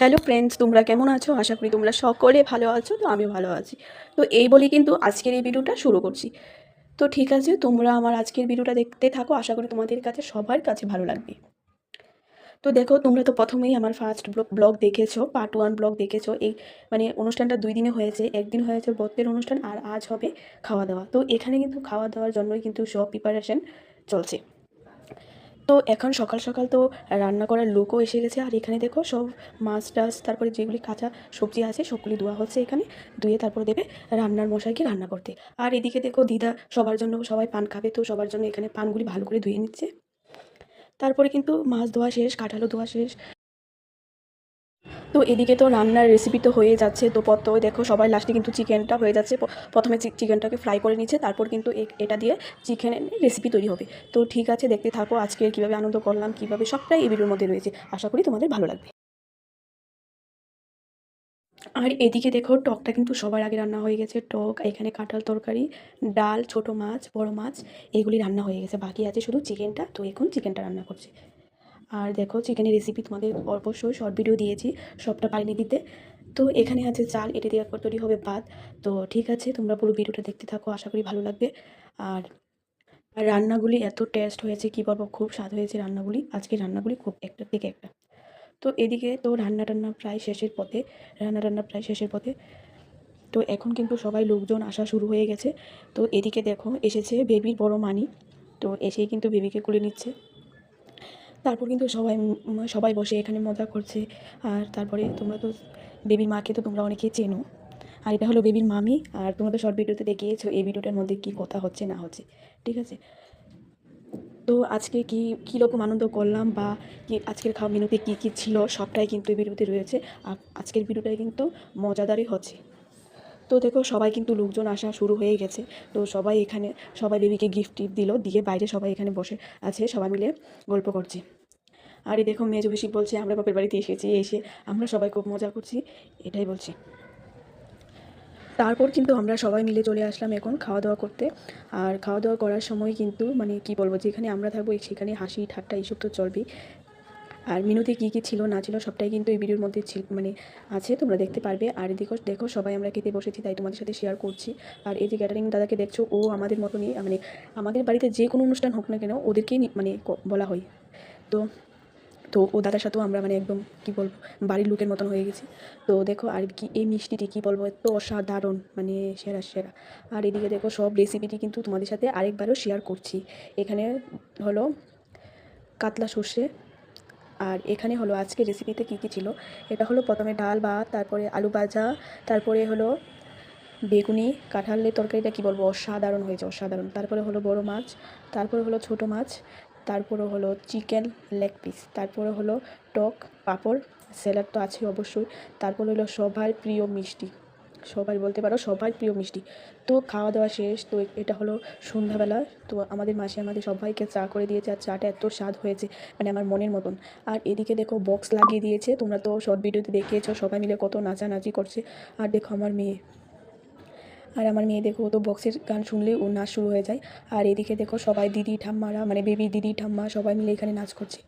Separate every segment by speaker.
Speaker 1: Hello friends, তোমরা কেমন আছো? আশা করি তোমরা সকলে ভালো আছো। তো আমিও ভালো আছি। তো এই বলি কিন্তু আজকের এই ভিডিওটা শুরু করছি। তো ঠিক আছে, তোমরা আমার আজকের ভিডিওটা দেখতে থাকো। আশা করি তোমাদের কাছে সবার কাছে ভালো লাগবে। তো দেখো, তোমরা তো প্রথমেই আমার ফার্স্ট ব্লগ দেখেছো, পার্ট 1 ব্লগ দেখেছো। এই মানে অনুষ্ঠানটা 2 দিনে হয়েছে। একদিন হয়েছে বত্তের অনুষ্ঠান, আর আজ হবে খাওয়া দাওয়া। তো এখানে কিন্তু খাওয়া দাওয়ার জন্যই কিন্তু সব প্রিপারেশন চলছে। তো এখন সকাল সকাল তো রান্না করার লোকও এসে গেছে। আর এখানে দেখো সব মাছ টাছ, তারপরে যেগুলি কাঁচা সবজি আছে সবগুলি ধোয়া হচ্ছে এখানে। ধুয়ে তারপরে দেবে রান্নার মশাইকে রান্না করতে। আর এদিকে দেখো দিদা সবার জন্য, সবাই পান খাবে তো সবার জন্য এখানে পানগুলি ভালো করে ধুয়ে নিচ্ছে। তারপরে কিন্তু মাছ ধোয়া শেষ, কাঁঠালও ধোয়া শেষ। তো এদিকে তো রান্নার রেসিপি তো হয়ে যাচ্ছে। তো ওই দেখো সবাই লাস্টে কিন্তু চিকেনটা হয়ে যাচ্ছে। প্রথমে চিকেনটাকে ফ্রাই করে নিচ্ছে, তারপর কিন্তু এটা দিয়ে চিকেনের রেসিপি তৈরি হবে। তো ঠিক আছে, দেখতে থাকো আজকে কীভাবে আনন্দ করলাম, কীভাবে সবটাই এই ভিডিওর মধ্যে রয়েছে। আশা করি তোমাদের ভালো লাগবে। আর এদিকে দেখো টকটা কিন্তু সবার আগে রান্না হয়ে গেছে। টক, এখানে কাঁঠাল তরকারি, ডাল, ছোট মাছ, বড় মাছ, এগুলি রান্না হয়ে গেছে। বাকি আছে শুধু চিকেনটা। তো এখন চিকেনটা রান্না করছে। আর দেখো চিকেনের রেসিপি তোমাদের অবশ্যই শর্ট ভিডিও দিয়েছি, সবটা পারিনি দিতে। তো এখানে আছে চাল, এটা দিয়ে তৈরি হবে ভাত। তো ঠিক আছে, তোমরা পুরো ভিডিওটা দেখতে থাকো, আশা করি ভালো লাগবে। আর আর রান্নাগুলি এত টেস্ট হয়েছে, কী বলবো, খুব স্বাদ হয়েছে রান্নাগুলি। আজকে রান্নাগুলি খুব একটা থেকে একটা। তো এদিকে তো রান্না প্রায় শেষের পথে। রান্না প্রায় শেষের পথে। তো এখন কিন্তু সবাই লোকজন আসা শুরু হয়ে গেছে। তো এদিকে দেখো এসেছে বেবির বড় মানি। তো এসেই কিন্তু বেবিকে কোলে নিচ্ছে। তারপর কিন্তু সবাই বসে এখানে মজা করছে। আর তারপরে তোমরা তো বেবির মাকে তো তোমরা অনেকেই চেনো। আর এটা হলো বেবির মামি। আর তোমরা তো শর্ট ভিডিওতে দেখিয়েছো এই ভিডিওটার মধ্যে কী কথা হচ্ছে না হচ্ছে। ঠিক আছে, তো আজকে কীরকম আনন্দ করলাম বা আজকের খাওয়া মেনুতে কী ছিল সবটাই কিন্তু এই ভিডিওতে রয়েছে। আর আজকের ভিডিওটাই কিন্তু মজাদারই হচ্ছে। তো দেখো সবাই কিন্তু লোকজন আসা শুরু হয়ে গেছে। তো সবাই বেবিকে গিফট দিল, দিয়ে বাইরে সবাই এখানে বসে আছে, সবাই মিলে গল্প করছে। আর এই দেখো মেজো পিসি বলছে আমরা বাপের বাড়িতে এসেছি, এসে আমরা সবাই খুব মজা করছি, এটাই বলছি। তারপর কিন্তু আমরা সবাই মিলে চলে আসলাম এখন খাওয়া দাওয়া করতে। আর খাওয়া দাওয়া করার সময় কিন্তু মানে কি বলবো, যেখানে আমরা থাকবো সেখানে হাসি ঠাট্টা এইসব তো চলবেই। আর মেনুতে কী ছিল না ছিল সবটাই কিন্তু এই ভিডিওর মধ্যে মানে আছে, তোমরা দেখতে পারবে। আর এদিকে দেখো সবাই আমরা খেতে বসেছি, তাই তোমাদের সাথে শেয়ার করছি। আর এই যে ক্যাটারিং দাদাকে দেখছো, ও আমাদের মতনই, মানে আমাদের বাড়িতে যে কোনো অনুষ্ঠান হোক না কেন ওদেরকেই মানে বলা হয়। তো তো ও দাদার সাথেও আমরা মানে একদম কী বলবো, বাড়ির লোকের মতন হয়ে গেছি। তো দেখো আর কি এই মিষ্টিটি কী বলবো, এত অসাধারণ, মানে সেরা সেরা। আর এদিকে দেখো সব রেসিপিটি কিন্তু তোমাদের সাথে আরেকবারও শেয়ার করছি। এখানে হলো কাতলা সর্ষে। আর এখানে হলো আজকে রেসিপিতে কী ছিল। এটা হলো প্রথমে ডাল ভাত, তারপরে আলু ভাজা, তারপরে হলো বেগুনি কাঁঠালের তরকারিটা কী বলবো, অসাধারণ হয়েছে, অসাধারণ। তারপরে হলো বড় মাছ, তারপরে হলো ছোট মাছ, তারপরে হলো চিকেন লেগ পিস, তারপরে হলো টক, পাঁপড়, স্যালাড তো আছে অবশ্যই। তারপরে হলো সবার প্রিয় মিষ্টি, সবাই বলতে পারো সবার প্রিয় মিষ্টি। তো খাওয়া দাওয়া শেষ। তো এটা হলো সন্ধ্যাবেলা। তো আমাদের মাসে আমাদের সবাইকে চা করে দিয়েছে। আর চাটা এত স্বাদ হয়েছে, মানে আমার মনের মতন। আর এদিকে দেখো বক্স লাগিয়ে দিয়েছে, তোমরা তো শর্ট ভিডিওতে দেখিয়েছো সবাই মিলে কত নাচানাচি করছে। আর দেখো আমার মেয়ে দেখো, ও তো বক্সের গান শুনলে ও নাচ শুরু হয়ে যায়। আর এদিকে দেখো সবাই দিদি ঠাম্মারা, মানে বেবি দিদি ঠাম্মা সবাই মিলে এখানে নাচ করছে।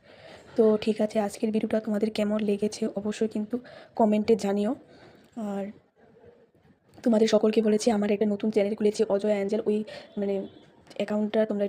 Speaker 1: তো ঠিক আছে, আজকের ভিডিওটা তোমাদের কেমন লেগেছে অবশ্যই কিন্তু কমেন্টে জানিও। আর তোমাদের সকলকে বলেছি আমার একটা নতুন চ্যানেল খুলেছি অজয় অ্যাঞ্জেল, ওই মানে অ্যাকাউন্টটা তোমরা